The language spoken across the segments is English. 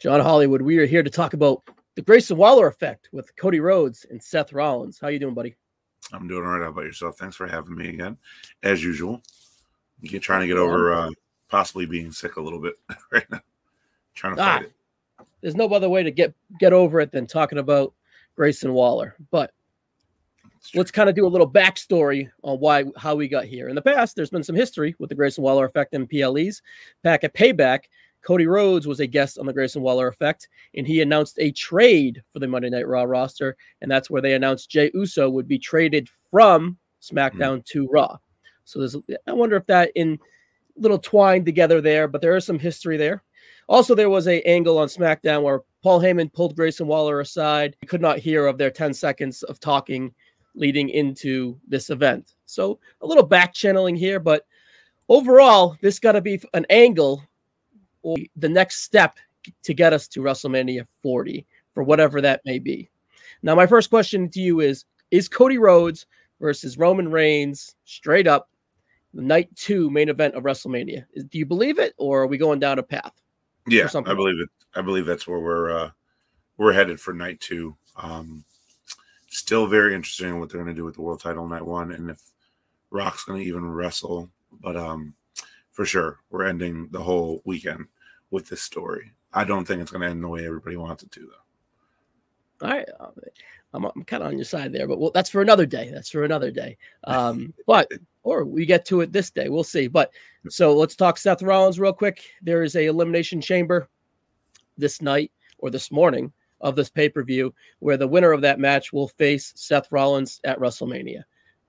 Jon Hollywood. We are here to talk about the Grayson Waller Effect with Cody Rhodes and Seth Rollins. How you doing, buddy? I'm doing all right. How about yourself? Thanks for having me again, as usual. You're trying to get over possibly being sick a little bit right now. Trying to fight it. There's no other way to get over it than talking about Grayson Waller. But let's kind of do a little backstory on how we got here. In the past, there's been some history with the Grayson Waller Effect and PLEs. Back at Payback, Cody Rhodes was a guest on the Grayson Waller Effect, and he announced a trade for the Monday Night Raw roster, and that's where they announced Jey Uso would be traded from SmackDown to Raw. So I wonder if that in little twined together there, but there is some history there. Also, there was an angle on SmackDown where Paul Heyman pulled Grayson Waller aside. He could not hear of their 10 seconds of talking leading into this event. So a little back channeling here, but overall, this got to be an angle or the next step to get us to WrestleMania 40 for whatever that may be. Now, my first question to you is Cody Rhodes versus Roman Reigns straight up the night 2 main event of WrestleMania? Do you believe it, or are we going down a path? Yeah, I believe it. I believe that's where we're headed for night 2. Still very interesting in what they're going to do with the world title night 1, and if Rock's going to even wrestle. But for sure, we're ending the whole weekend with this story. I don't think it's going to end the way everybody wants it to, though. All right, I'm kind of on your side there, but that's for another day. That's for another day. Or we get to it this day. We'll see. But so let's talk Seth Rollins real quick. There is a Elimination Chamber this night or this morning of this pay-per-view where the winner of that match will face Seth Rollins at WrestleMania.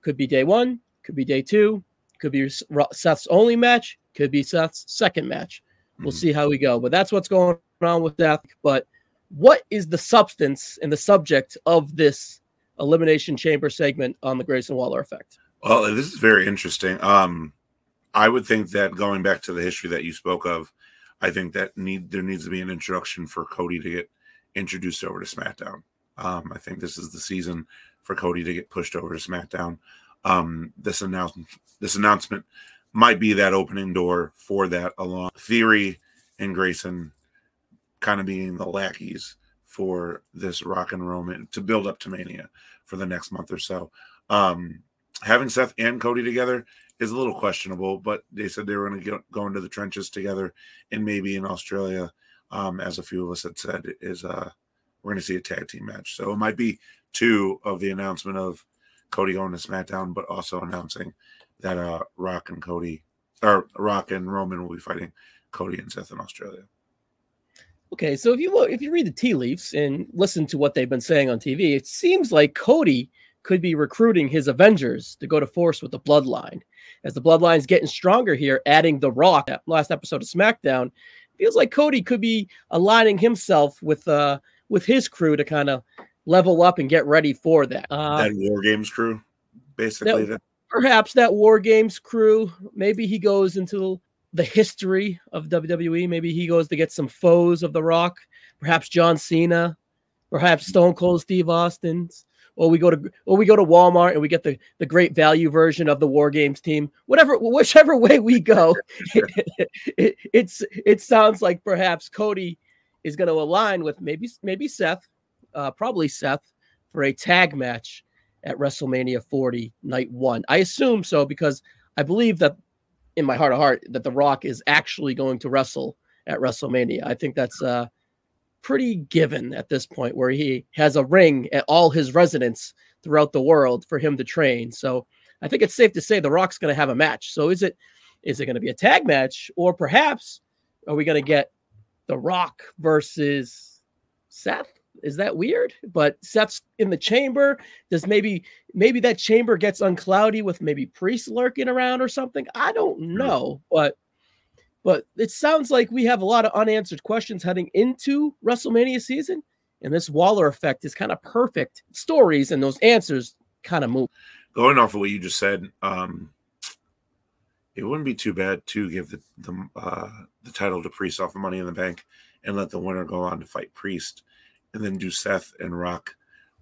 Could be day 1, could be day 2, could be Seth's only match, could be Seth's second match. We'll see how we go. But that's what's going on with Seth. But what is the substance and the subject of this Elimination Chamber segment on the Grayson Waller Effect? Well, this is very interesting. I would think that going back to the history that you spoke of, I think that there needs to be an introduction for Cody to get introduced over to SmackDown. I think this is the season for Cody to get pushed over to SmackDown. This announcement might be that opening door for that, along Theory and Grayson kind of being the lackeys for this Rock and Roman to build up to Mania for the next month or so. Having Seth and Cody together is a little questionable, but they said they were going to go into the trenches together, and maybe in Australia, as a few of us had said, we're going to see a tag team match. So it might be 2 of the announcement of Cody going to SmackDown, but also announcing that Rock and Roman will be fighting Cody and Seth in Australia. Okay, so if you read the tea leaves and listen to what they've been saying on TV, it seems like Cody could be recruiting his Avengers to go to force with the Bloodline. As the Bloodline's getting stronger here, adding The Rock, that last episode of SmackDown, feels like Cody could be aligning himself with his crew to kind of level up and get ready for that. That War Games crew, basically. Perhaps that War Games crew. Maybe he goes into the history of WWE. Maybe he goes to get some foes of The Rock. Perhaps John Cena. Perhaps Stone Cold Steve Austin's. Or we go to Walmart and we get the great value version of the War Games team. Whichever way we go, it sounds like perhaps Cody is going to align with maybe Seth, probably Seth, for a tag match at WrestleMania 40 night 1. I assume so because I believe that in my heart of heart that The Rock is actually going to wrestle at WrestleMania. I think that's pretty given at this point, where he has a ring at all his residents throughout the world for him to train. So I think it's safe to say The Rock's going to have a match. So is it going to be a tag match, or perhaps are we going to get The Rock versus Seth? Is that weird? But Seth's in the chamber. Does maybe that chamber gets uncloudy with maybe Priest lurking around or something? I don't know, but it sounds like we have a lot of unanswered questions heading into WrestleMania season, and this Waller Effect is kind of perfect stories, and those answers kind of move. Going off of what you just said, it wouldn't be too bad to give the title to Priest off of Money in the Bank and let the winner go on to fight Priest, and then do Seth and Rock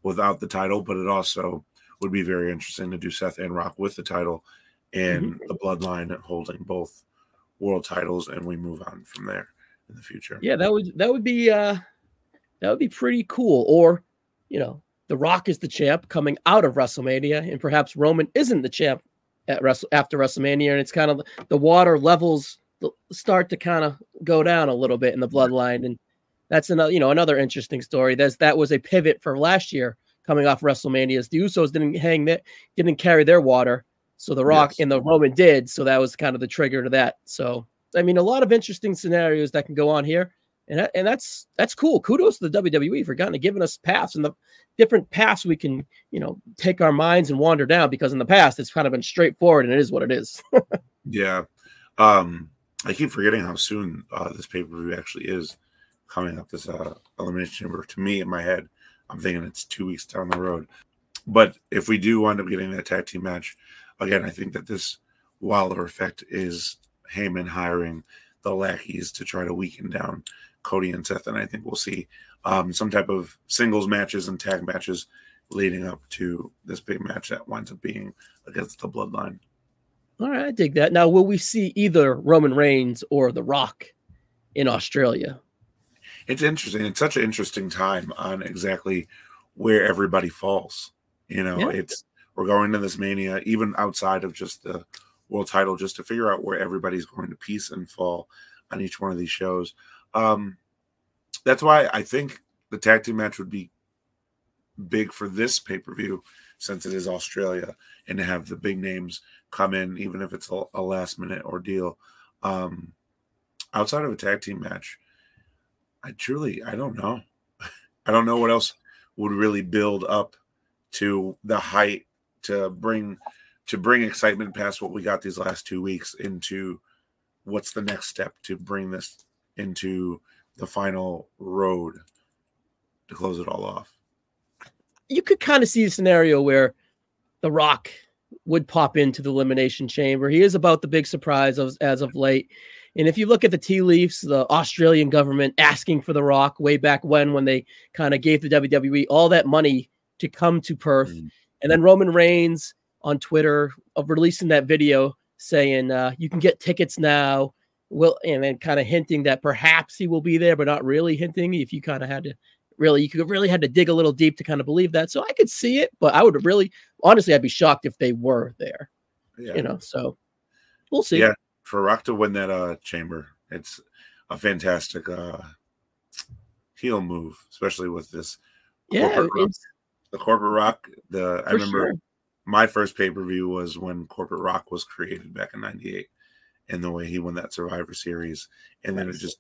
without the title. But it also would be very interesting to do Seth and Rock with the title and the Bloodline holding both world titles, and we move on from there. in the future. Yeah, that would be pretty cool. Or, you know, The Rock is the champ coming out of WrestleMania, and perhaps Roman isn't the champ after WrestleMania, and it's kind of the water levels start to kind of go down a little bit in the bloodline, and that's another interesting story. That was a pivot for last year coming off WrestleMania. The Usos didn't carry their water, so The Rock and the Roman did, so that was kind of the trigger to that. So I mean, a lot of interesting scenarios that can go on here. And that's cool. Kudos to the WWE for kind of giving us paths and the different paths we can, take our minds and wander down, because in the past it's kind of been straightforward and it is what it is. Yeah. I keep forgetting how soon this pay-per-view actually is coming up, this Elimination Chamber. To me, in my head, I'm thinking it's 2 weeks down the road. But if we do wind up getting that tag team match, again, I think that this Waller Effect is Heyman hiring the lackeys to try to weaken down Cody and Seth, and I think we'll see some type of singles matches and tag matches leading up to this big match that winds up being against the Bloodline. All right, I dig that. Now, will we see either Roman Reigns or The Rock in Australia? It's interesting. It's such an interesting time on exactly where everybody falls. We're going to this Mania, even outside of just the world title, just to figure out where everybody's going to piece and fall on each one of these shows. That's why I think the tag team match would be big for this pay-per-view, since it is Australia, and to have the big names come in, even if it's a last-minute ordeal. Outside of a tag team match, I don't know. I don't know what else would really build up to the height to bring excitement past what we got these last 2 weeks into what's the next step to bring this into the final road to close it all off. You could kind of see a scenario where The Rock would pop into the Elimination Chamber. He is about the big surprise as of late. And if you look at the tea leaves, the Australian government asking for The Rock way back when they kind of gave the WWE all that money to come to Perth. And then Roman Reigns on Twitter of releasing that video saying you can get tickets now. And then kind of hinting that perhaps he will be there, but not really hinting. If you kind of had to really had to dig a little deep to kind of believe that. So I could see it, but I would honestly, I'd be shocked if they were there. Yeah. So we'll see. Yeah, for Rock to win that chamber, it's a fantastic heel move, especially with this. The Corporate Rock. I remember my first pay-per-view was when Corporate Rock was created back in '98. And the way he won that Survivor Series, and then it just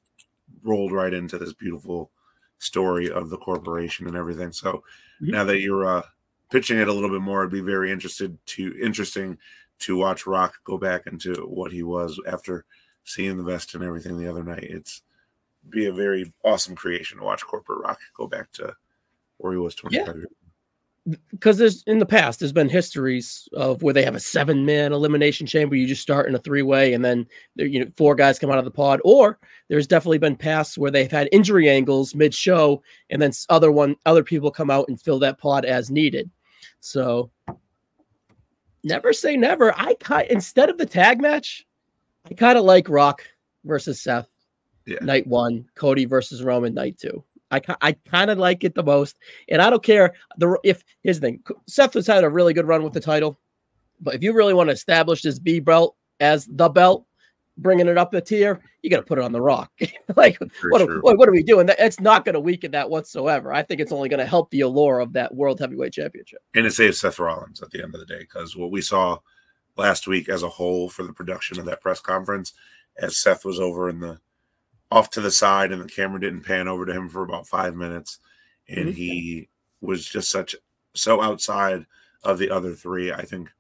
rolled right into this beautiful story of the corporation and everything. So now that you're pitching it a little bit more, it'd be very interesting to watch Rock go back into what he was after seeing the vest and everything the other night. It's be a very awesome creation to watch Corporate Rock go back to where he was 25 years ago. Because in the past, there's been histories of where they have a 7-man elimination chamber. You just start in a 3-way, and then 4 guys come out of the pod. Or there's definitely been pasts where they've had injury angles mid-show, and then other people come out and fill that pod as needed. So never say never. Instead of the tag match, I kind of like Rock versus Seth night 1, Cody versus Roman night 2. I kind of like it the most, and I don't care here's the thing. Seth has had a really good run with the title, but if you really want to establish this B belt as the belt, bringing it up a tier, you got to put it on The Rock. Like, what are we doing? It's not going to weaken that whatsoever. I think it's only going to help the allure of that World Heavyweight Championship. And it saves Seth Rollins at the end of the day, because what we saw last week as a whole for the production of that press conference, as Seth was over off to the side, and the camera didn't pan over to him for about 5 minutes, and he was just so outside of the other 3. I think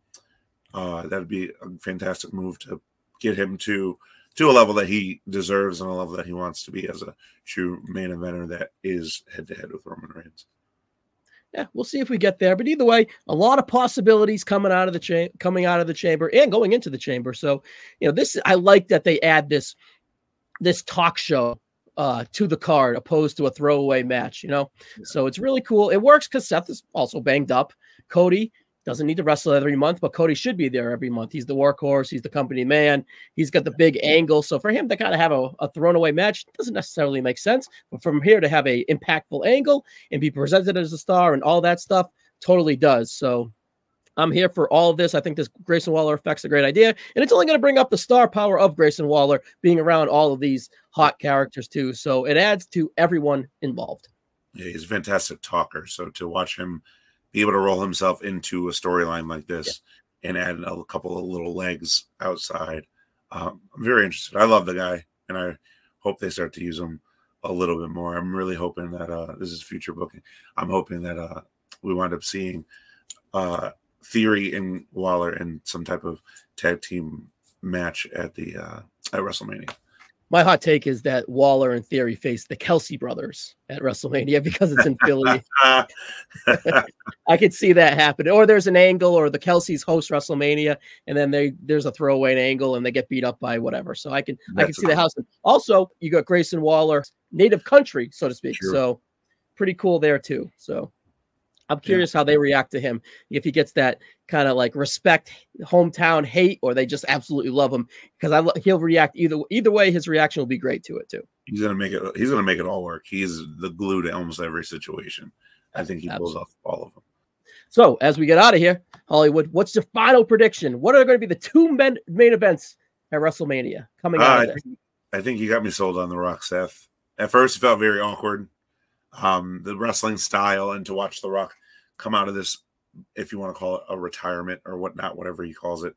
that'd be a fantastic move to get him to a level that he deserves and a level that he wants to be as a true main eventer that is head-to-head with Roman Reigns. Yeah, we'll see if we get there. But either way, a lot of possibilities coming out of the chamber and going into the chamber. So, I like that they add this talk show to the card opposed to a throwaway match, So it's really cool. It works because Seth is also banged up. Cody Doesn't need to wrestle every month, but Cody should be there every month. He's the workhorse. He's the company man. He's got the big angle. So for him to kind of have a thrown away match doesn't necessarily make sense. But from here to have a impactful angle and be presented as a star and all that stuff totally does. So I'm here for all of this. I think this Grayson Waller Effect's a great idea. And it's only going to bring up the star power of Grayson Waller being around all of these hot characters too. So it adds to everyone involved. Yeah, he's a fantastic talker. So to watch him be able to roll himself into a storyline like this and add a couple of little legs outside, I'm very interested. I love the guy, and I hope they start to use him a little bit more. I'm really hoping that this is future booking. I'm hoping that we wind up seeing Theory and Waller in some type of tag team match at WrestleMania. My hot take is that Waller and Theory face the Kelsey brothers at WrestleMania because it's in Philly. I could see that happen. Or there's an angle, or the Kelseys host WrestleMania, and then there's a throwaway angle, and they get beat up by whatever. So I can see the house. Also, you got Grayson Waller, native country, so to speak. Sure. So pretty cool there too. So I'm curious how they react to him, if he gets that kind of like respect, hometown hate, or they just absolutely love him, because he'll react either way. His reaction will be great to it too. He's gonna make it all work. He's the glue to almost every situation. I think he pulls off all of them. So as we get out of here, Hollywood, what's your final prediction? What are going to be the two main events at WrestleMania coming out of there? I think you got me sold on The Rock, Seth. At first, it felt very awkward. The wrestling style, and to watch The Rock come out of this, if you want to call it a retirement or whatnot, whatever he calls it.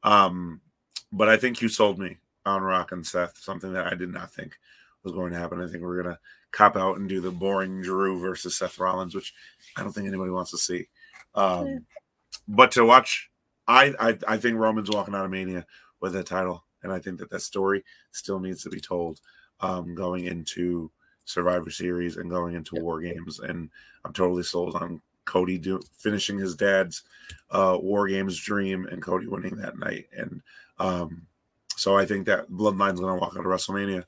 But I think you sold me on Rock and Seth, something that I did not think was going to happen. I think we're going to cop out and do the boring Drew versus Seth Rollins, which I don't think anybody wants to see. But to watch, I think Roman's walking out of Mania with a title, and I think that story still needs to be told going into Survivor Series and going into War Games. And I'm totally sold on Cody finishing his dad's War Games dream and Cody winning that night. And so I think that Bloodline's going to walk out of WrestleMania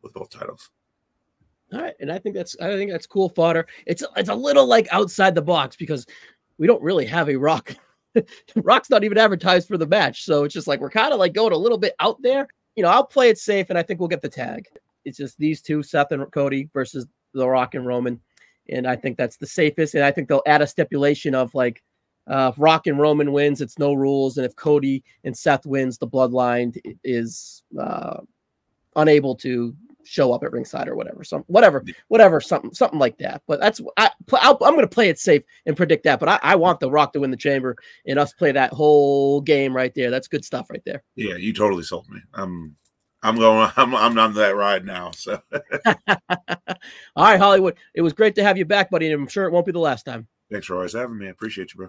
with both titles. All right, and I think that's cool fodder. It's a little like outside the box, because we don't really have a Rock. Rock's not even advertised for the match, so it's just like we're kind of like going a little bit out there. I'll play it safe, and I think we'll get the tag. It's just these two, Seth and Cody, versus The Rock and Roman. And I think that's the safest. And I think they'll add a stipulation of like, if Rock and Roman wins, it's no rules. And if Cody and Seth wins, the Bloodline is unable to show up at ringside or whatever. Something like that. But I'm going to play it safe and predict that. But I want The Rock to win the Chamber and us play that whole game right there. That's good stuff right there. Yeah, you totally sold me. I'm on that ride now. So, all right, Hollywood. It was great to have you back, buddy. And I'm sure it won't be the last time. Thanks for always having me. I appreciate you, bro.